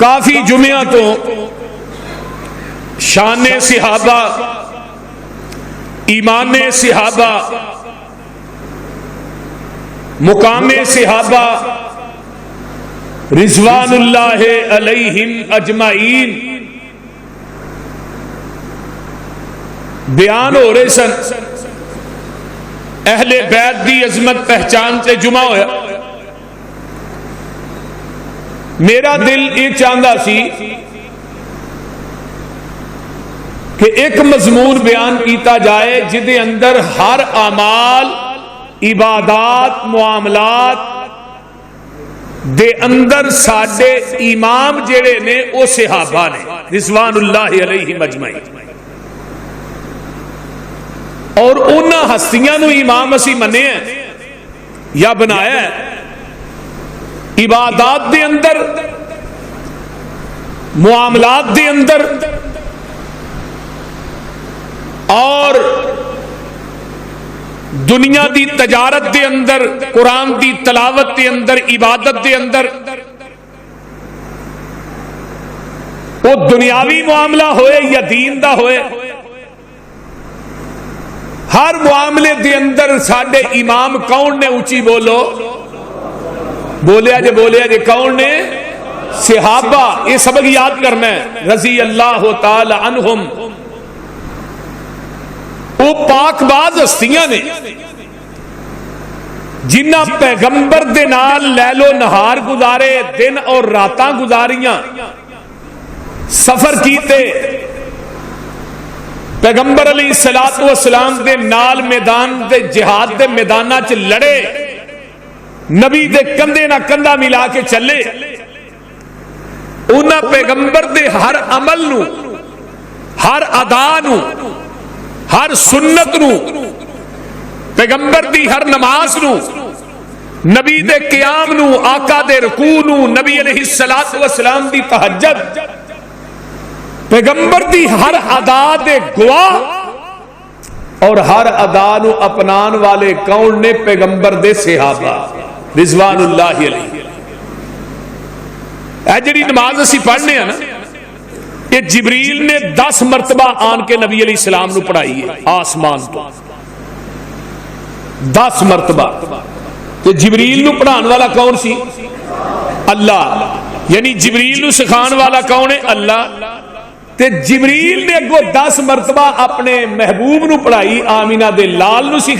کافی جمعہ تو شان صحابہ، ایمان صحابہ، مقام صحابہ رضوان اللہ علیہم اجمعین بیان ہو رہے سن۔ اہل بیت دی عظمت پہچان سے جمعہ ہویا۔ میرا دل یہ چاہتا سی کہ ایک مضمون بیان کیتا جائے جدے اندر ہر اعمال، عبادات، معاملات دے اندر ساڈے امام جڑے نے او صحابہ نے رضوان اللہ علیہم اجمعین، اور انہاں ہستیاں نو امام اسی منے ہیں یا بنایا ہے۔ عبادات دے اندر، معاملات دے اندر، اور دنیا دی تجارت دے اندر، قرآن دی تلاوت دے اندر، عبادت دے اندر، وہ دنیاوی معاملہ ہوئے یا دین دا ہوئے، ہر معاملے دے اندر ساڈے امام کون نے؟ اونچی بولو، بولیا جے کون نے؟ صحابہ۔ یہ سبق یاد کرنا ہے۔ رضی اللہ تعالی عنہم، وہ پاک باز ہستیاں نے جنہ پیغمبر دے نال لیل و نہار گزارے، دن اور راتاں گزاریاں، سفر کیتے، پیغمبر علیہ الصلوۃ والسلام دے نال میدان دے جہاد دے میدانہ چ لڑے، نبی دے کندھے نہ کندھا ملا کے چلے۔ انہاں پیغمبر دے ہر عمل نو، ہر ادا نو، ہر سنت نو، پیغمبر دی ہر نماز نو، نبی دے قیام نو، آقا دے رکوع نو، نبی علیہ الصلوۃ والسلام دی تہجد، پیغمبر دی ہر ادا دے گواہ اور ہر ادا نو اپنان والے کون نے؟ پیغمبر دے صحابہ رضوان اللہ علیہ۔ اے جڑی نماز اسی پڑھنے ہیں نا، یہ جبریل نے 10 مرتبہ آن کے نبی علیہ السلام نو پڑھائی ہے آسمان تو، 10 مرتبہ۔ تو جبریل نو پڑھان والا کون سی؟ اللہ۔ یعنی جبریل نو سکھان والا کون ہے؟ اللہ۔ تے جبریل نے اگو 10 مرتبہ اپنے محبوب نو پڑھائی، آمینہ دے لال نو سکھا